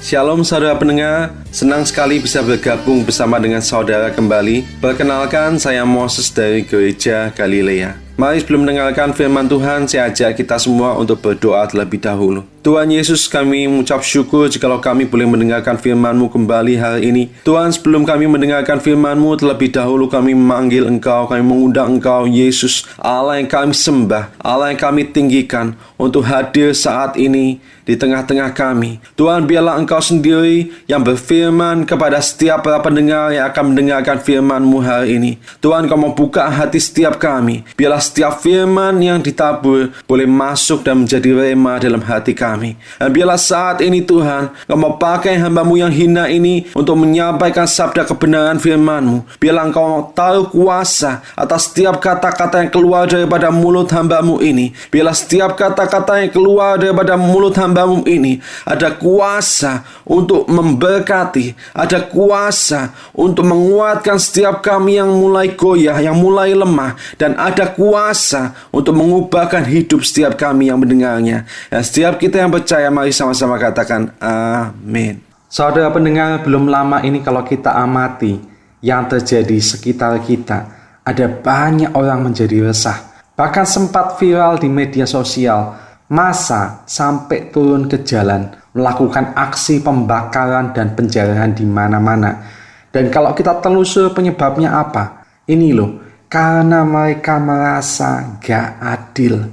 Shalom saudara pendengar, senang sekali bisa bergabung bersama dengan saudara kembali. Perkenalkan, saya Moses dari Gereja Galilea. Mari sebelum mendengarkan firman Tuhan, saya ajak kita semua untuk berdoa terlebih dahulu. Tuhan Yesus, kami mengucap syukur jikalau kami boleh mendengarkan firman-Mu kembali hari ini. Tuhan, sebelum kami mendengarkan firman-Mu, terlebih dahulu kami memanggil Engkau, kami mengundang Engkau, Yesus, Allah yang kami sembah, Allah yang kami tinggikan, untuk hadir saat ini di tengah-tengah kami. Tuhan, biarlah Engkau sendiri yang berfirman kepada setiap para pendengar yang akan mendengarkan firman-Mu hari ini. Tuhan, Kau mau buka hati setiap kami. Biarlah setiap firman yang ditabur boleh masuk dan menjadi rema dalam hati kami. Dan biarlah saat ini Tuhan, Kau mau pakai hamba-Mu yang hina ini untuk menyampaikan sabda kebenaran firman-Mu. Biarlah Engkau taruh kuasa atas setiap kata-kata yang keluar daripada mulut hamba-Mu ini. Biarlah setiap kata-kata yang keluar daripada mulut hamba-Mu ini ada kuasa untuk memberkati, ada kuasa untuk menguatkan setiap kami yang mulai goyah, yang mulai lemah, dan ada kuasa untuk mengubahkan hidup setiap kami yang mendengarnya. Dan setiap kita yang percaya, mari sama-sama katakan amin. Saudara pendengar, belum lama ini kalau kita amati yang terjadi sekitar kita, ada banyak orang menjadi resah. Bahkan sempat viral di media sosial, massa sampai turun ke jalan melakukan aksi pembakaran dan penjarahan di mana-mana. Dan kalau kita telusur penyebabnya apa? Ini loh, karena mereka merasa gak adil.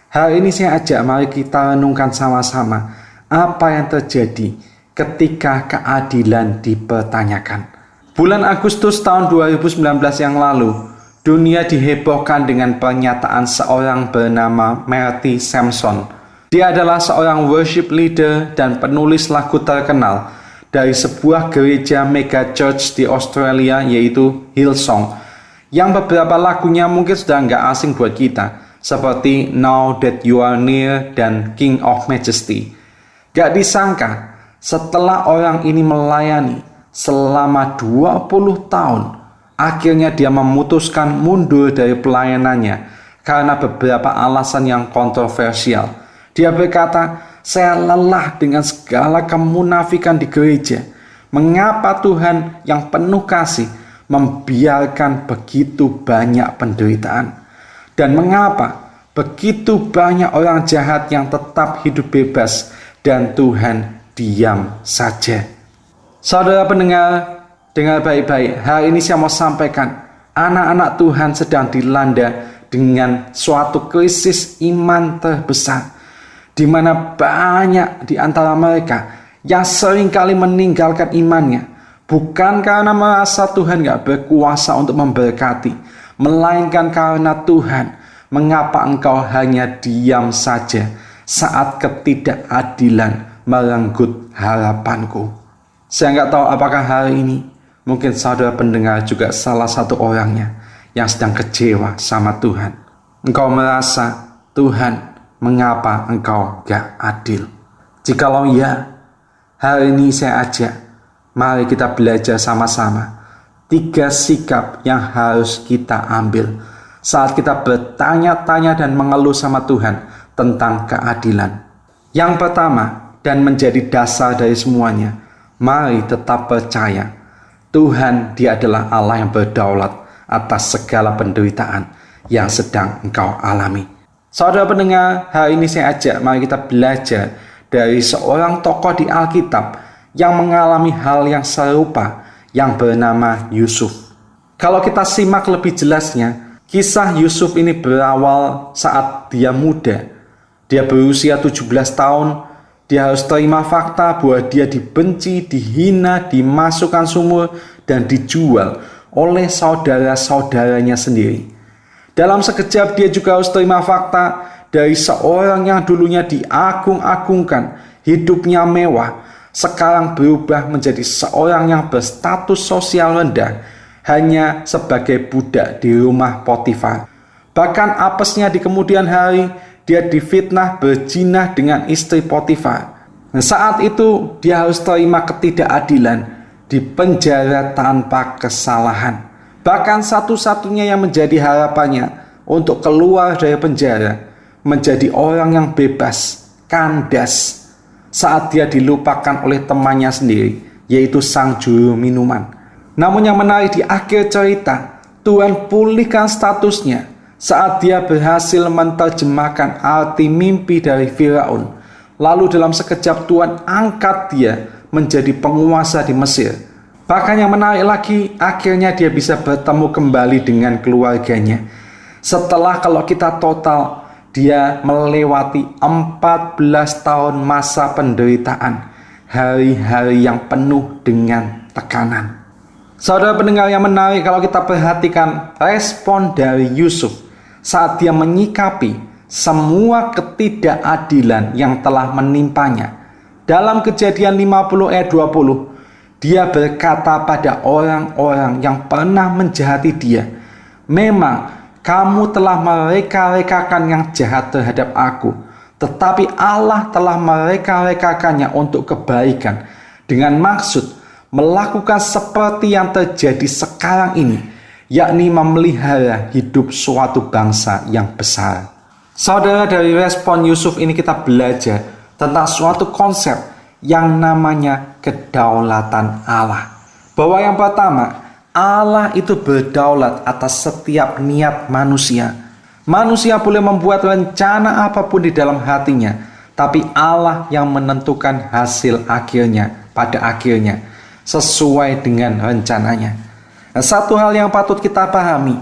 Hari ini saya ajak mari kita renungkan sama-sama apa yang terjadi ketika keadilan dipertanyakan. Bulan Agustus tahun 2019 yang lalu, dunia dihebohkan dengan pernyataan seorang bernama Marty Sampson. Dia adalah seorang worship leader dan penulis lagu terkenal dari sebuah gereja mega church di Australia, yaitu Hillsong, yang beberapa lagunya mungkin sudah nggak asing buat kita, seperti Now That You Are Near dan King of Majesty. Gak disangka, setelah orang ini melayani selama 20 tahun, akhirnya dia memutuskan mundur dari pelayanannya karena beberapa alasan yang kontroversial. Dia berkata, "Saya lelah dengan segala kemunafikan di gereja. Mengapa Tuhan yang penuh kasih membiarkan begitu banyak penderitaan? Dan mengapa begitu banyak orang jahat yang tetap hidup bebas dan Tuhan diam saja?" Saudara pendengar, dengar baik-baik. Hari ini saya mau sampaikan, anak-anak Tuhan sedang dilanda dengan suatu krisis iman terbesar, di mana banyak di antara mereka yang seringkali meninggalkan imannya, bukan karena merasa Tuhan gak berkuasa untuk memberkati, melainkan karena Tuhan, mengapa engkau hanya diam saja saat ketidakadilan merenggut harapanku. Saya gak tahu apakah hari ini mungkin saudara pendengar juga salah satu orangnya yang sedang kecewa sama Tuhan. Engkau merasa, Tuhan, mengapa engkau gak adil? Jikalau ya, hari ini saya ajak, mari kita belajar sama-sama 3 sikap yang harus kita ambil saat kita bertanya-tanya dan mengeluh sama Tuhan tentang keadilan. Yang pertama, dan menjadi dasar dari semuanya, mari tetap percaya Tuhan, Dia adalah Allah yang berdaulat atas segala penderitaan yang sedang engkau alami. Saudara pendengar, hari ini saya ajak mari kita belajar dari seorang tokoh di Alkitab yang mengalami hal yang serupa, yang bernama Yusuf. Kalau kita simak lebih jelasnya, kisah Yusuf ini berawal saat dia muda. Dia berusia 17 tahun, dia harus terima fakta bahwa dia dibenci, dihina, dimasukkan sumur, dan dijual oleh saudara-saudaranya sendiri. Dalam sekejap dia juga harus terima fakta dari seorang yang dulunya diagung-agungkan, hidupnya mewah, sekarang berubah menjadi seorang yang berstatus sosial rendah, hanya sebagai budak di rumah Potifar. Bahkan apesnya di kemudian hari, dia difitnah berzina dengan istri Potifar. Nah, saat itu dia harus terima ketidakadilan, di penjara tanpa kesalahan. Bahkan satu-satunya yang menjadi harapannya untuk keluar dari penjara, menjadi orang yang bebas, kandas. saat dia dilupakan oleh temannya sendiri, yaitu sang juru minuman. Namun yang menarik di akhir cerita, Tuhan pulihkan statusnya saat dia berhasil menerjemahkan arti mimpi dari Firaun. Lalu dalam sekejap Tuhan angkat dia menjadi penguasa di Mesir. Bahkan yang menarik lagi, akhirnya dia bisa bertemu kembali dengan keluarganya. Setelah kalau kita total, dia melewati 14 tahun masa penderitaan, hari-hari yang penuh dengan tekanan. Saudara pendengar yang menarik, kalau kita perhatikan respon dari Yusuf saat dia menyikapi semua ketidakadilan yang telah menimpanya. Dalam Kejadian 50 ayat 20, dia berkata pada orang-orang yang pernah menjahati dia, "Memang kamu telah mereka-rekakan yang jahat terhadap aku, tetapi Allah telah mereka-rekakannya untuk kebaikan, dengan maksud melakukan seperti yang terjadi sekarang ini, yakni memelihara hidup suatu bangsa yang besar." Saudara, dari respon Yusuf ini kita belajar tentang suatu konsep yang namanya kedaulatan Allah. Bahwa yang pertama, Allah itu berdaulat atas setiap niat manusia. Manusia boleh membuat rencana apapun di dalam hatinya, tapi Allah yang menentukan hasil akhirnya pada akhirnya sesuai dengan rencananya. Nah, satu hal yang patut kita pahami,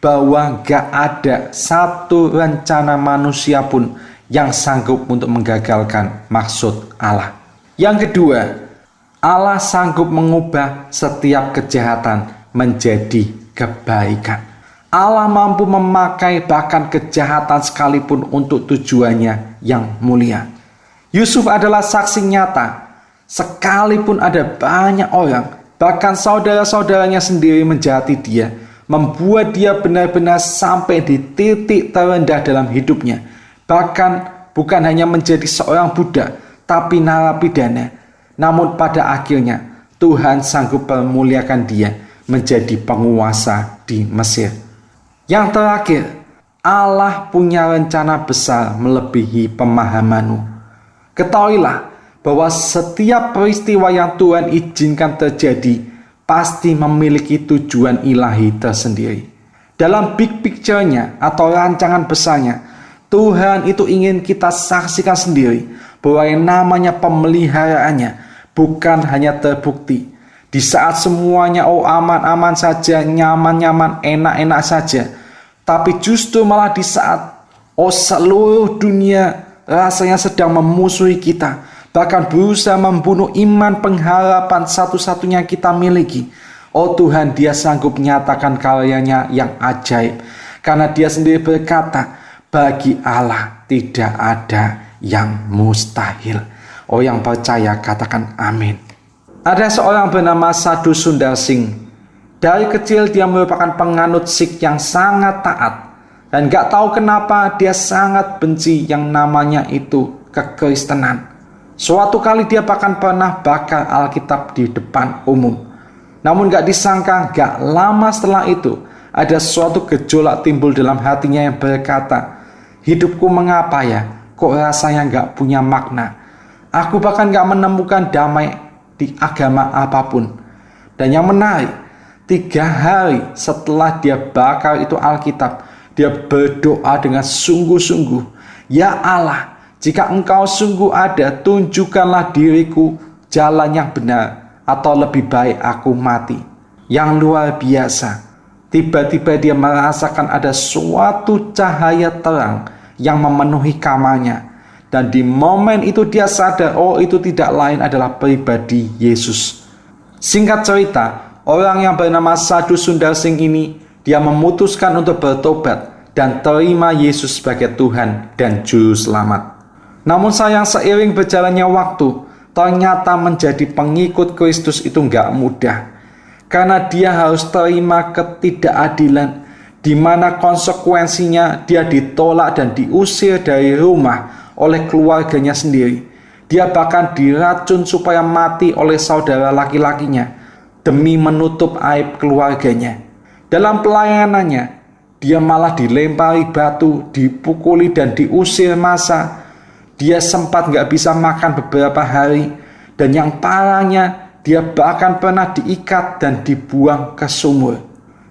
bahwa gak ada satu rencana manusia pun yang sanggup untuk menggagalkan maksud Allah. Yang kedua, Allah sanggup mengubah setiap kejahatan menjadi kebaikan. Allah mampu memakai bahkan kejahatan sekalipun untuk tujuannya yang mulia. Yusuf adalah saksi nyata. Sekalipun ada banyak orang, bahkan saudara-saudaranya sendiri menjahati dia, membuat dia benar-benar sampai di titik terendah dalam hidupnya. Bahkan bukan hanya menjadi seorang budak, tapi narapidana. Namun pada akhirnya Tuhan sanggup memuliakan dia menjadi penguasa di Mesir. Yang terakhir, Allah punya rencana besar melebihi pemahamanmu. Ketahuilah bahwa setiap peristiwa yang Tuhan izinkan terjadi pasti memiliki tujuan ilahi tersendiri. Dalam big picture-nya atau rancangan besarnya, Tuhan itu ingin kita saksikan sendiri bahwa yang namanya pemeliharaannya bukan hanya terbukti di saat semuanya aman-aman saja, nyaman-nyaman, enak-enak saja, tapi justru malah di saat seluruh dunia rasanya sedang memusuhi kita, bahkan berusaha membunuh iman pengharapan satu-satunya kita miliki. Tuhan, dia sanggup menyatakan karyanya yang ajaib, karena dia sendiri berkata, bagi Allah tidak ada yang mustahil. Yang percaya katakan amin. Ada seorang bernama Sadhu Sundar Singh. Dari kecil dia merupakan penganut Sikh yang sangat taat, dan gak tahu kenapa dia sangat benci yang namanya itu kekristenan. Suatu kali dia bahkan pernah bakar Alkitab di depan umum. Namun gak disangka, gak lama setelah itu ada suatu gejolak timbul dalam hatinya yang berkata, hidupku mengapa ya, kok rasanya gak punya makna. Aku bahkan gak menemukan damai di agama apapun. Dan yang menarik, 3 hari setelah dia bakar itu Alkitab, dia berdoa dengan sungguh-sungguh, ya Allah, jika engkau sungguh ada, tunjukkanlah diriku jalan yang benar, atau lebih baik aku mati. Yang luar biasa, tiba-tiba dia merasakan ada suatu cahaya terang yang memenuhi kamarnya. Dan di momen itu dia sadar, itu tidak lain adalah pribadi Yesus. Singkat cerita, orang yang bernama Sadhu Sundar Singh ini, dia memutuskan untuk bertobat dan terima Yesus sebagai Tuhan dan Juru Selamat. Namun sayang, seiring berjalannya waktu, ternyata menjadi pengikut Kristus itu gak mudah. Karena dia harus terima ketidakadilan, di mana konsekuensinya dia ditolak dan diusir dari rumah oleh keluarganya sendiri. Dia bahkan diracun supaya mati oleh saudara laki-lakinya demi menutup aib keluarganya. Dalam pelayanannya, dia malah dilempari batu, dipukuli dan diusir massa. dia sempat nggak bisa makan beberapa hari, dan yang parahnya dia bahkan pernah diikat dan dibuang ke sumur.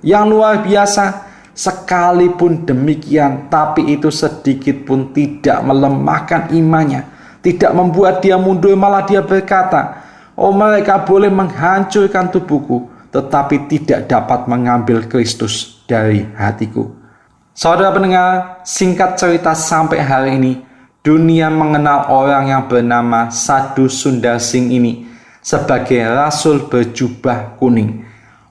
Yang luar biasa, sekalipun demikian, tapi itu sedikit pun tidak melemahkan imannya, tidak membuat dia mundur, malah dia berkata, "Oh, mereka boleh menghancurkan tubuhku, tetapi tidak dapat mengambil Kristus dari hatiku." Saudara pendengar, singkat cerita sampai hari ini, dunia mengenal orang yang bernama Sadhu Sundar Singh ini sebagai Rasul berjubah kuning.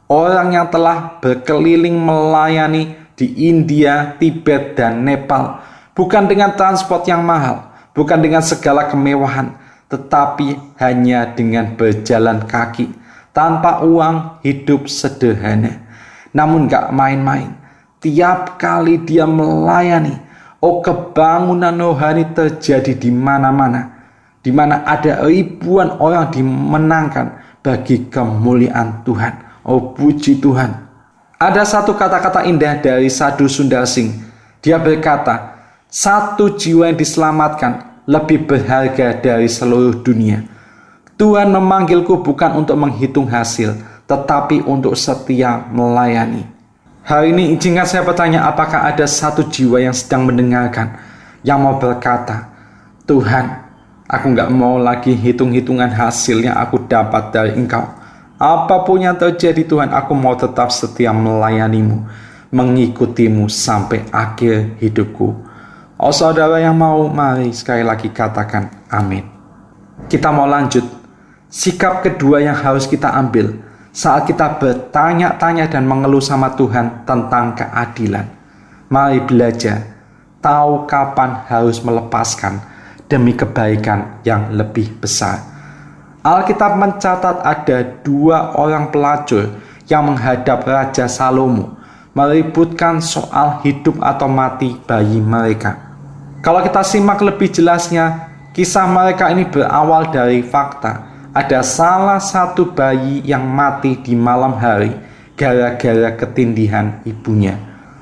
Orang yang telah berkeliling melayani di India, Tibet, dan Nepal. Bukan dengan transport yang mahal, bukan dengan segala kemewahan, tetapi hanya dengan berjalan kaki, tanpa uang, hidup sederhana. Namun gak main-main. Tiap kali dia melayani, kebangunan rohani terjadi di mana-mana, di mana ada ribuan orang dimenangkan bagi kemuliaan Tuhan. Oh, puji Tuhan. Ada satu kata-kata indah dari Sadhu Sundar Singh. Dia berkata, "Satu jiwa yang diselamatkan lebih berharga dari seluruh dunia." Tuhan memanggilku bukan untuk menghitung hasil, tetapi untuk setia melayani. Hari ini izinkan saya bertanya, apakah ada satu jiwa yang sedang mendengarkan, yang mau berkata, "Tuhan, aku gak mau lagi hitung-hitungan hasil yang aku dapat dari Engkau. Apapun yang terjadi Tuhan, aku mau tetap setia melayanimu, mengikutimu sampai akhir hidupku." Oh, saudara yang mau, mari sekali lagi katakan amin. Kita mau lanjut. Sikap kedua yang harus kita ambil saat kita bertanya-tanya dan mengeluh sama Tuhan tentang keadilan. Mari belajar tahu kapan harus melepaskan demi kebaikan yang lebih besar. Alkitab mencatat ada 2 orang pelacur yang menghadap Raja Salomo, meributkan soal hidup atau mati bayi mereka. Kalau kita simak lebih jelasnya, kisah mereka ini berawal dari fakta. Ada salah satu bayi yang mati di malam hari gara-gara ketindihan ibunya.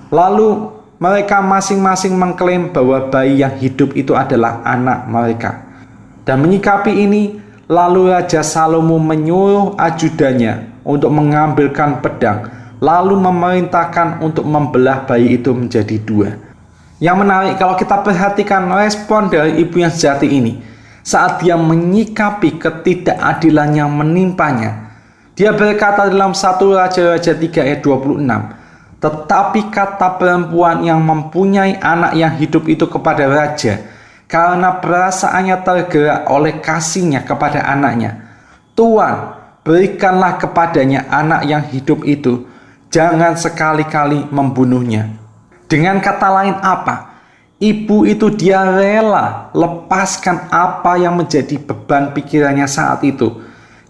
Lalu mereka masing-masing mengklaim bahwa bayi yang hidup itu adalah anak mereka. Dan menyikapi ini, lalu Raja Salomo menyuruh ajudannya untuk mengambilkan pedang, lalu memerintahkan untuk membelah bayi itu menjadi 2. Yang menarik kalau kita perhatikan respon dari ibu yang sejati ini, saat dia menyikapi ketidakadilan yang menimpanya, dia berkata dalam 1 Raja-Raja 3 ayat 26, "Tetapi kata perempuan yang mempunyai anak yang hidup itu kepada raja, karena perasaannya tergerak oleh kasihnya kepada anaknya, 'Tuan, berikanlah kepadanya anak yang hidup itu, jangan sekali-kali membunuhnya.'" Dengan kata lain apa? Ibu itu dia rela lepaskan apa yang menjadi beban pikirannya saat itu,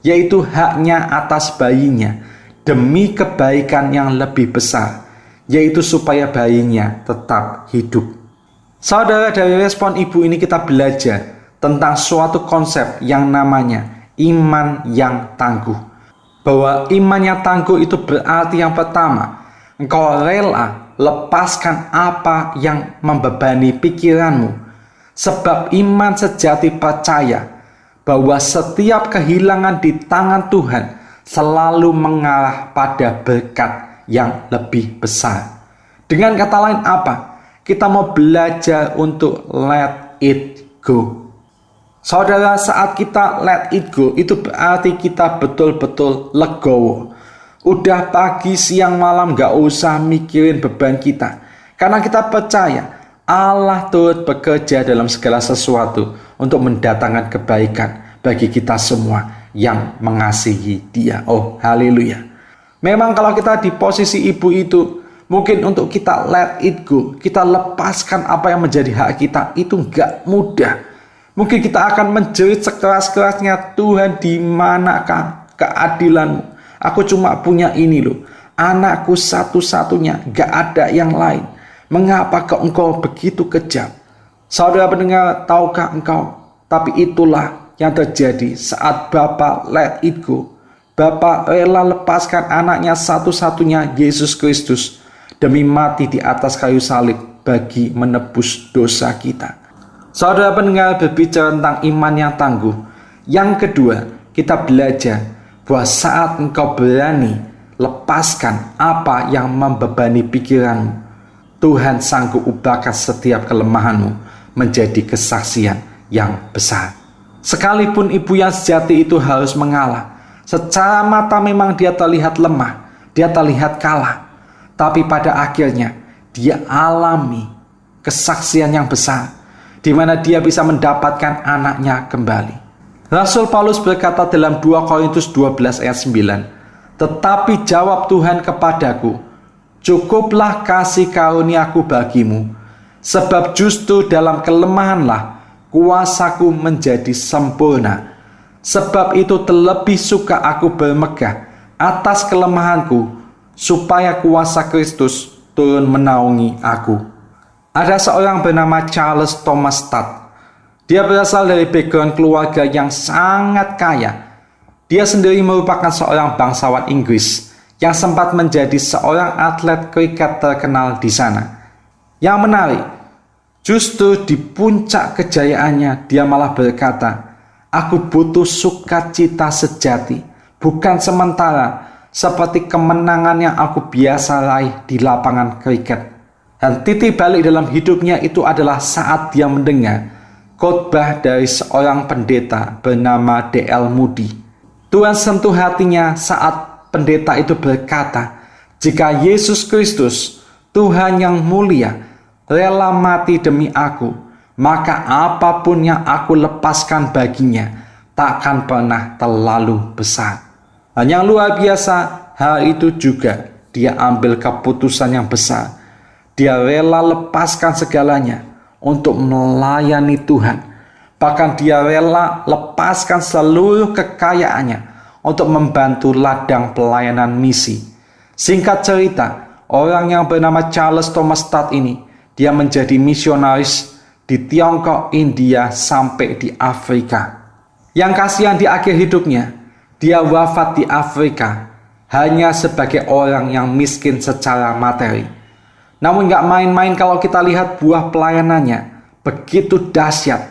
yaitu haknya atas bayinya, demi kebaikan yang lebih besar, yaitu supaya bayinya tetap hidup. Saudara, dari respon ibu ini kita belajar tentang suatu konsep yang namanya iman yang tangguh. Bahwa iman yang tangguh itu berarti yang pertama, engkau rela lepaskan apa yang membebani pikiranmu. Sebab iman sejati percaya bahwa setiap kehilangan di tangan Tuhan selalu mengarah pada berkat yang lebih besar. Dengan kata lain apa? Kita mau belajar untuk let it go. Saudara, saat kita let it go, itu berarti kita betul-betul legowo. Udah pagi, siang, malam gak usah mikirin beban kita. Karena kita percaya Allah turut bekerja dalam segala sesuatu untuk mendatangkan kebaikan bagi kita semua yang mengasihi Dia. Oh, haleluya. Memang kalau kita di posisi ibu itu, mungkin untuk kita let it go, kita lepaskan apa yang menjadi hak kita, itu gak mudah. Mungkin kita akan menjerit sekeras-kerasnya, "Tuhan, di manakah keadilanmu? Aku cuma punya ini loh, anakku satu-satunya, gak ada yang lain. Mengapa engkau begitu kejam?" Saudara pendengar, tahukah engkau? Tapi itulah yang terjadi saat Bapa let it go. Bapa rela lepaskan anaknya satu-satunya, Yesus Kristus, demi mati di atas kayu salib bagi menebus dosa kita. Saudara pendengar, berbicara tentang iman yang tangguh. Yang kedua, kita belajar bahwa saat engkau berani lepaskan apa yang membebani pikiranmu, Tuhan sanggup ubahkan setiap kelemahanmu menjadi kesaksian yang besar. Sekalipun ibu yang sejati itu harus mengalah, secara mata memang dia terlihat lemah, dia terlihat kalah, tapi pada akhirnya dia alami kesaksian yang besar, di mana dia bisa mendapatkan anaknya kembali. Rasul Paulus berkata dalam 2 Korintus 12 ayat 9, "Tetapi jawab Tuhan kepadaku, cukuplah kasih karuniaku bagimu, sebab justru dalam kelemahanlah kuasaku menjadi sempurna. Sebab itu terlebih suka aku bermegah atas kelemahanku, supaya kuasa Kristus turun menaungi aku." Ada seorang bernama Charles Thomas Studd. Dia berasal dari background keluarga yang sangat kaya. Dia sendiri merupakan seorang bangsawan Inggris yang sempat menjadi seorang atlet kriket terkenal di sana. Yang menarik, justru di puncak kejayaannya dia malah berkata, "Aku butuh sukacita sejati, bukan sementara seperti kemenangan yang aku biasa raih di lapangan kriket." Dan titik balik dalam hidupnya itu adalah saat dia mendengar khotbah dari seorang pendeta bernama D.L. Moody. Tuhan sentuh hatinya saat pendeta itu berkata, "Jika Yesus Kristus, Tuhan yang mulia, rela mati demi aku, maka apapun yang aku lepaskan baginya takkan pernah terlalu besar." Dan yang luar biasa, hal itu juga dia ambil keputusan yang besar. Dia rela lepaskan segalanya untuk melayani Tuhan. Bahkan dia rela lepaskan seluruh kekayaannya untuk membantu ladang pelayanan misi. Singkat cerita, orang yang bernama Charles Thomas Studd ini, dia menjadi misionaris di Tiongkok, India, sampai di Afrika. Yang kasihan di akhir hidupnya, dia wafat di Afrika hanya sebagai orang yang miskin secara materi. Namun gak main-main kalau kita lihat buah pelayanannya, begitu dahsyat,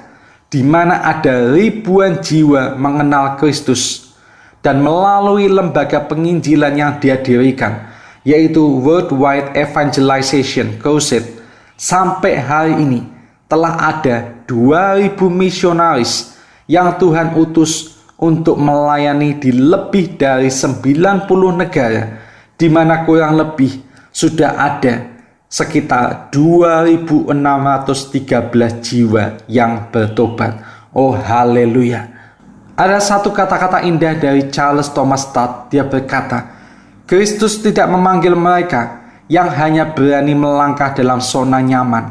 di mana ada ribuan jiwa mengenal Kristus. Dan melalui lembaga penginjilan yang dia dirikan, yaitu Worldwide Evangelization Crusade, sampai hari ini telah ada 2.000 misionaris yang Tuhan utus untuk melayani di lebih dari 90 negara, di mana kurang lebih sudah ada sekitar 2.613 jiwa yang bertobat. Oh haleluya. Ada satu kata-kata indah dari Charles Thomas Studd. Dia berkata, "Kristus tidak memanggil mereka yang hanya berani melangkah dalam zona nyaman,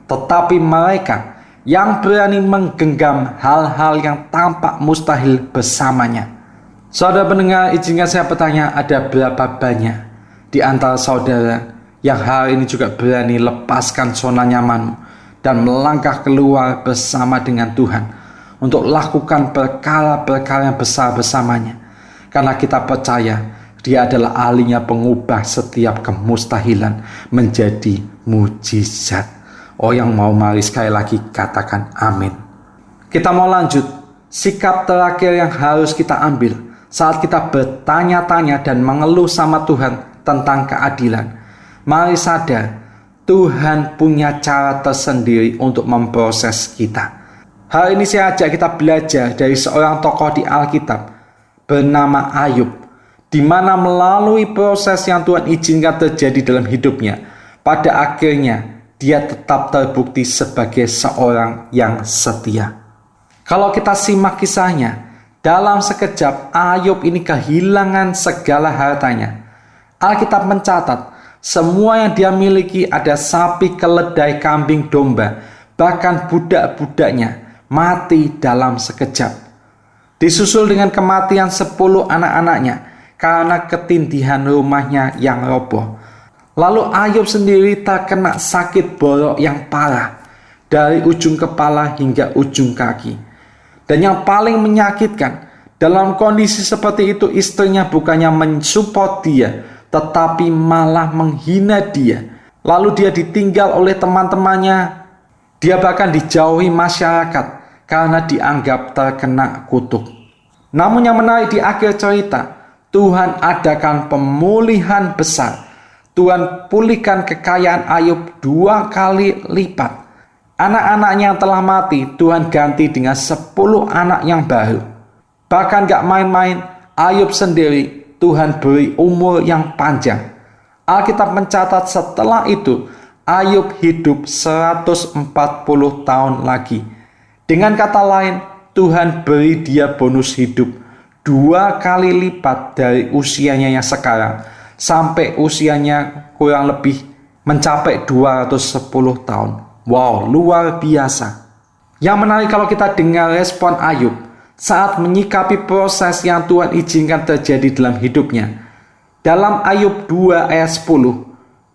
tetapi mereka yang berani menggenggam hal-hal yang tampak mustahil bersamanya." Saudara pendengar, izinkan saya bertanya, ada berapa banyak di antara saudara yang hari ini juga berani lepaskan zona nyamanmu dan melangkah keluar bersama dengan Tuhan untuk lakukan perkara-perkara yang besar bersamanya? Karena kita percaya Dia adalah ahlinya pengubah setiap kemustahilan menjadi mujizat. Oh, yang mau mari sekali lagi katakan amin. Kita mau lanjut. Sikap terakhir yang harus kita ambil saat kita bertanya-tanya dan mengeluh sama Tuhan tentang keadilan. Mari sadar, Tuhan punya cara tersendiri untuk memproses kita. Hari ini saya ajak kita belajar dari seorang tokoh di Alkitab bernama Ayub, di mana melalui proses yang Tuhan izinkan terjadi dalam hidupnya, pada akhirnya dia tetap terbukti sebagai seorang yang setia. Kalau kita simak kisahnya, dalam sekejap Ayub ini kehilangan segala hartanya. Alkitab mencatat, semua yang dia miliki, ada sapi, keledai, kambing, domba, bahkan budak-budaknya mati dalam sekejap. Disusul dengan kematian 10 anak-anaknya karena ketindihan rumahnya yang roboh. Lalu Ayub sendiri terkena sakit borok yang parah, dari ujung kepala hingga ujung kaki. Dan yang paling menyakitkan, dalam kondisi seperti itu istrinya bukannya mensupport dia, tetapi malah menghina dia. Lalu dia ditinggal oleh teman-temannya. Dia bahkan dijauhi masyarakat karena dianggap terkena kutuk. Namun yang menarik di akhir cerita, Tuhan adakan pemulihan besar. Tuhan pulihkan kekayaan Ayub 2 kali lipat. Anak-anaknya yang telah mati, Tuhan ganti dengan 10 anak yang baru. Bahkan gak main-main, Ayub sendiri Tuhan beri umur yang panjang. Alkitab mencatat setelah itu, Ayub hidup 140 tahun lagi. Dengan kata lain, Tuhan beri dia bonus hidup 2 kali lipat dari usianya yang sekarang, sampai usianya kurang lebih mencapai 210 tahun. Wow, luar biasa. Yang menarik kalau kita dengar respon Ayub saat menyikapi proses yang Tuhan izinkan terjadi dalam hidupnya. Dalam Ayub 2 ayat 10,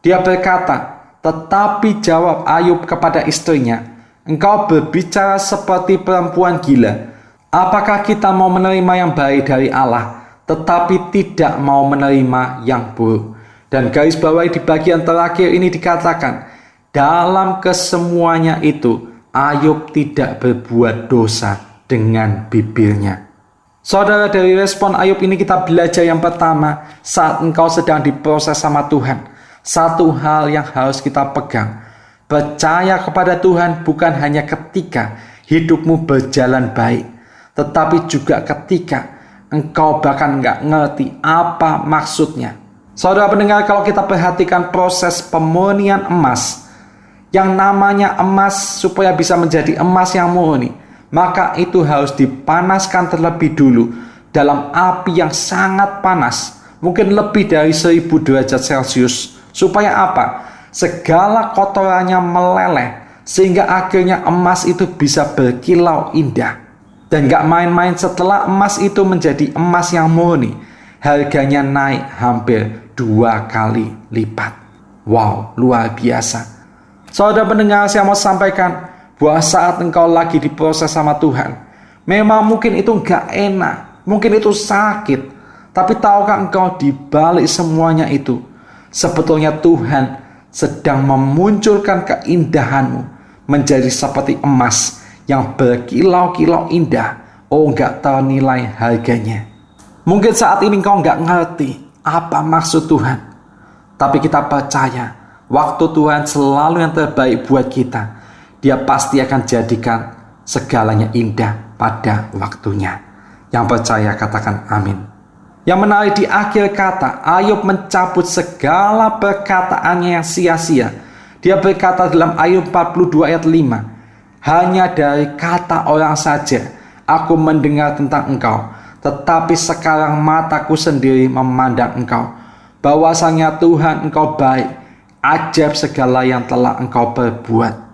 dia berkata, tetapi jawab Ayub kepada istrinya, engkau berbicara seperti perempuan gila. Apakah kita mau menerima yang baik dari Allah, tetapi tidak mau menerima yang buruk? Dan garis bawahi di bagian terakhir ini dikatakan, dalam kesemuanya itu, Ayub tidak berbuat dosa dengan bibirnya. Saudara, dari respon Ayub ini kita belajar yang pertama, saat engkau sedang diproses sama Tuhan, satu hal yang harus kita pegang, percaya kepada Tuhan bukan hanya ketika hidupmu berjalan baik, tetapi juga ketika engkau bahkan nggak ngerti apa maksudnya. Saudara pendengar, kalau kita perhatikan proses pemurnian emas, yang namanya emas supaya bisa menjadi emas yang murni, maka itu harus dipanaskan terlebih dulu dalam api yang sangat panas, mungkin lebih dari 1000 derajat Celcius. Supaya apa? Segala kotorannya meleleh, sehingga akhirnya emas itu bisa berkilau indah. Dan gak main-main, setelah emas itu menjadi emas yang murni, harganya naik hampir 2 kali lipat. Wow, luar biasa. Saudara pendengar, saya mau sampaikan bahwa saat engkau lagi diproses sama Tuhan, memang mungkin itu gak enak, mungkin itu sakit, tapi tahukah engkau di balik semuanya itu, sebetulnya Tuhan sedang memunculkan keindahanmu menjadi seperti emas yang berkilau-kilau indah. Oh, gak ternilai harganya. Mungkin saat ini engkau gak ngerti apa maksud Tuhan, tapi kita percaya waktu Tuhan selalu yang terbaik buat kita. Dia pasti akan jadikan segalanya indah pada waktunya. Yang percaya katakan amin. Yang menarik di akhir kata, Ayub mencabut segala perkataannya yang sia-sia. Dia berkata dalam Ayub 42 ayat 5, hanya dari kata orang saja aku mendengar tentang engkau, tetapi sekarang mataku sendiri memandang engkau. Bahwasanya Tuhan engkau baik, ajaib segala yang telah engkau perbuat.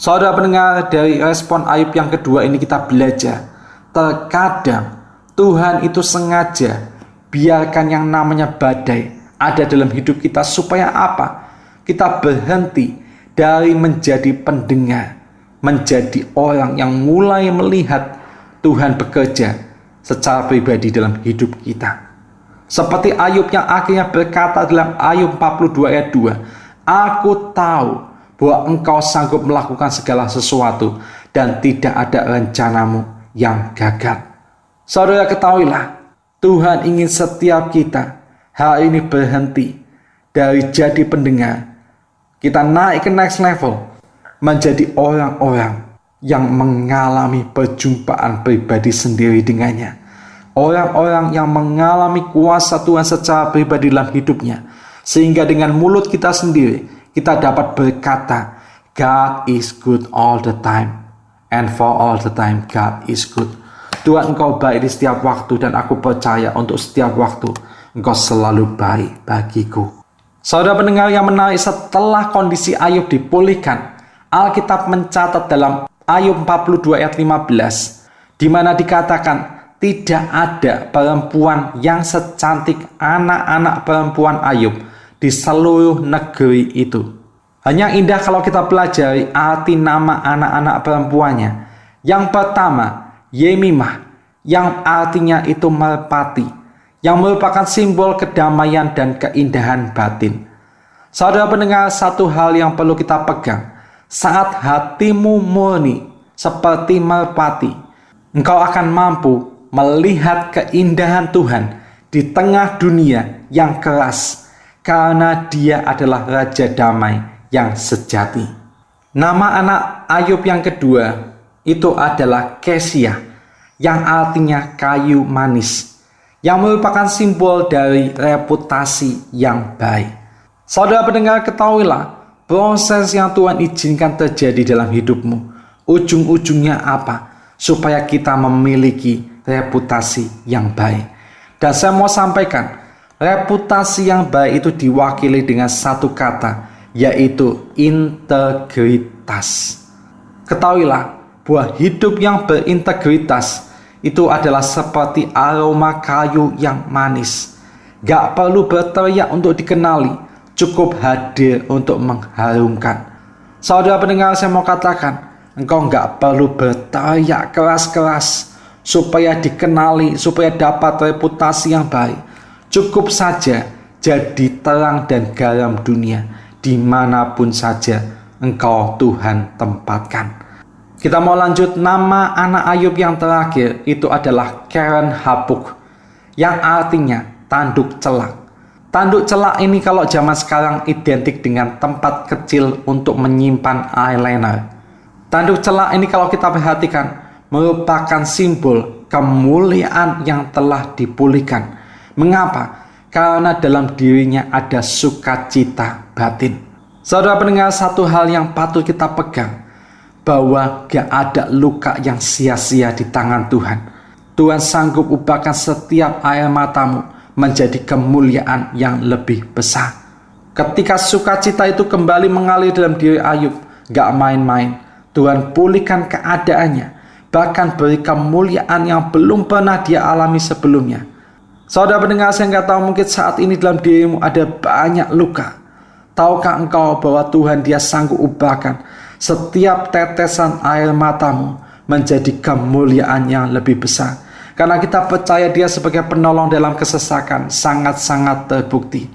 Saudara pendengar, dari respon Ayub yang kedua ini kita belajar, terkadang Tuhan itu sengaja biarkan yang namanya badai ada dalam hidup kita supaya apa? Kita berhenti dari menjadi pendengar, menjadi orang yang mulai melihat Tuhan bekerja secara pribadi dalam hidup kita. Seperti Ayub yang akhirnya berkata dalam Ayub 42 ayat 2, aku tahu bahwa engkau sanggup melakukan segala sesuatu dan tidak ada rencanamu yang gagal. Saudara ketahuilah, Tuhan ingin setiap kita hari ini berhenti dari jadi pendengar. Kita naik ke next level, menjadi orang-orang yang mengalami perjumpaan pribadi sendiri dengannya. Orang-orang yang mengalami kuasa Tuhan secara pribadi dalam hidupnya. Sehingga dengan mulut kita sendiri, kita dapat berkata, God is good all the time. And for all the time, God is good. Tuhan engkau baik di setiap waktu, dan aku percaya untuk setiap waktu engkau selalu baik bagiku. Saudara pendengar yang menarik, setelah kondisi Ayub dipulihkan, Alkitab mencatat dalam Ayub 42 ayat 15, di mana dikatakan tidak ada perempuan yang secantik anak-anak perempuan Ayub di seluruh negeri itu. Hanya indah kalau kita pelajari arti nama anak-anak perempuannya. Yang pertama, Yemimah, yang artinya itu merpati, yang merupakan simbol kedamaian dan keindahan batin. Saudara pendengar, satu hal yang perlu kita pegang, Saat hatimu murni seperti merpati, engkau akan mampu melihat keindahan Tuhan di tengah dunia yang keras, karena Dia adalah Raja Damai yang sejati. Nama anak Ayub yang kedua itu adalah Kesia, yang artinya kayu manis, yang merupakan simbol dari reputasi yang baik. Saudara pendengar, ketahuilah, proses yang Tuhan izinkan terjadi dalam hidupmu, ujung-ujungnya apa? Supaya kita memiliki reputasi yang baik. Dan saya mau sampaikan, reputasi yang baik itu diwakili dengan satu kata, yaitu integritas. Ketahuilah bahwa hidup yang berintegritas itu adalah seperti aroma kayu yang manis. Gak perlu berteriak untuk dikenali, cukup hadir untuk mengharumkan. Saudara pendengar, saya mau katakan, engkau gak perlu berteriak keras-keras supaya dikenali, supaya dapat reputasi yang baik. Cukup saja jadi terang dan garam dunia dimanapun saja engkau Tuhan tempatkan. Kita mau lanjut. Nama anak Ayub yang terakhir itu adalah Keren Hapuk, yang artinya tanduk celak. Tanduk celak ini kalau zaman sekarang identik dengan tempat kecil untuk menyimpan eyeliner. Tanduk celak ini kalau kita perhatikan merupakan simbol kemuliaan yang telah dipulihkan. Mengapa? Karena dalam dirinya ada sukacita batin. Saudara pendengar, satu hal yang patut kita pegang, bahwa gak ada luka yang sia-sia di tangan Tuhan. Tuhan sanggup ubahkan setiap air matamu menjadi kemuliaan yang lebih besar. Ketika sukacita itu kembali mengalir dalam diri Ayub, gak main-main. Tuhan pulihkan keadaannya, bahkan beri kemuliaan yang belum pernah dia alami sebelumnya. Saudara pendengar, saya nggak tahu, mungkin saat ini dalam dirimu ada banyak luka. Tahukah engkau bahwa Tuhan Dia sanggup ubahkan setiap tetesan air matamu menjadi kemuliaan yang lebih besar? Karena kita percaya Dia sebagai penolong dalam kesesakan sangat-sangat terbukti.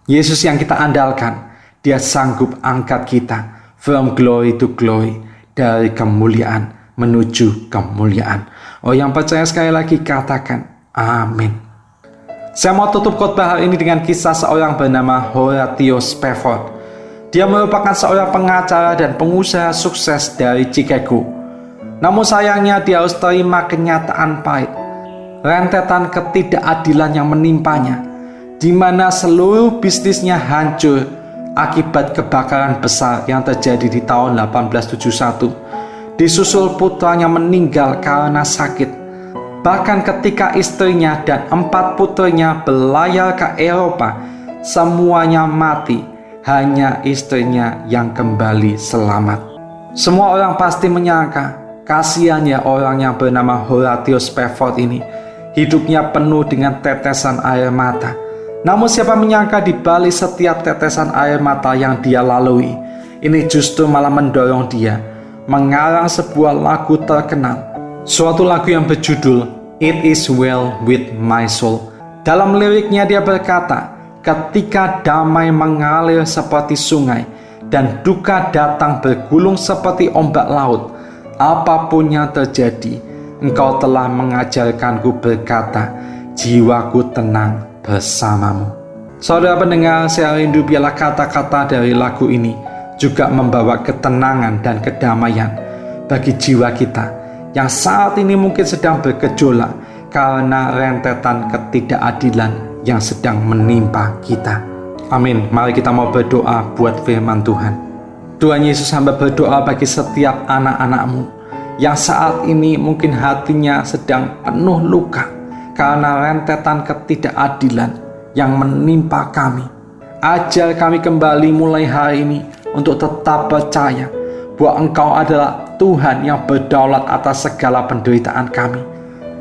Yesus yang kita andalkan, Dia sanggup angkat kita from glory to glory, dari kemuliaan menuju kemuliaan. Oh, yang percaya sekali lagi katakan amin. Saya mau tutup khotbah hari ini dengan kisah seorang bernama Horatius Spafford. Dia merupakan seorang pengacara dan pengusaha sukses dari Chicago. Namun sayangnya dia harus terima kenyataan pahit, rentetan ketidakadilan yang menimpanya, di mana seluruh bisnisnya hancur akibat kebakaran besar yang terjadi di tahun 1871. Disusul putranya meninggal karena sakit. Bahkan ketika istrinya dan 4 putranya berlayar ke Eropa, semuanya mati, hanya istrinya yang kembali selamat. Semua orang pasti menyangka, kasihan ya orang yang bernama Horatius Spafford ini, hidupnya penuh dengan tetesan air mata. Namun siapa menyangka di balik setiap tetesan air mata yang dia lalui, ini justru malah mendorong dia mengarang sebuah lagu terkenal. Suatu lagu yang berjudul It Is Well With My Soul. Dalam liriknya dia berkata, ketika damai mengalir seperti sungai dan duka datang bergulung seperti ombak laut, apapun yang terjadi, engkau telah mengajarkanku berkata, jiwaku tenang bersamamu. Saudara pendengar, saya rindu biarlah kata-kata dari lagu ini juga membawa ketenangan dan kedamaian bagi jiwa kita yang saat ini mungkin sedang bergejolak karena rentetan ketidakadilan yang sedang menimpa kita. Amin. Mari kita mau berdoa buat firman Tuhan. Tuhan Yesus, hamba berdoa bagi setiap anak-anak-Mu yang saat ini mungkin hatinya sedang penuh luka karena rentetan ketidakadilan yang menimpa kami. Ajar kami kembali mulai hari ini untuk tetap percaya bahwa Engkau adalah Tuhan yang berdaulat atas segala penderitaan kami.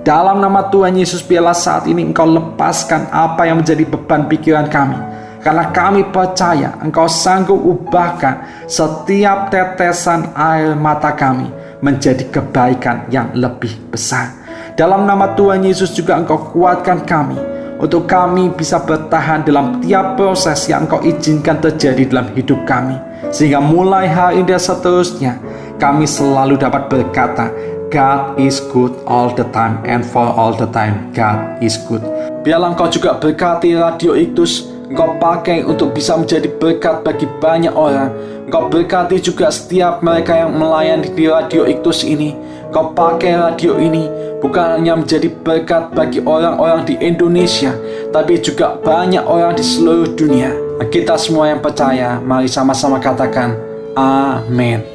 Dalam nama Tuhan Yesus, biarlah saat ini Engkau lepaskan apa yang menjadi beban pikiran kami, karena kami percaya Engkau sanggup ubahkan setiap tetesan air mata kami menjadi kebaikan yang lebih besar. Dalam nama Tuhan Yesus juga Engkau kuatkan kami untuk kami bisa bertahan dalam tiap proses yang Engkau izinkan terjadi dalam hidup kami. Sehingga mulai hari ini dan seterusnya, kami selalu dapat berkata, God is good all the time, and for all the time, God is good. Biarlah Engkau juga berkati Radio Iktus, Engkau pakai untuk bisa menjadi berkat bagi banyak orang. Engkau berkati juga setiap mereka yang melayani di Radio Iktus ini. Engkau pakai radio ini bukan hanya menjadi berkat bagi orang-orang di Indonesia, tapi juga banyak orang di seluruh dunia. Kita semua yang percaya, mari sama-sama katakan, Amin.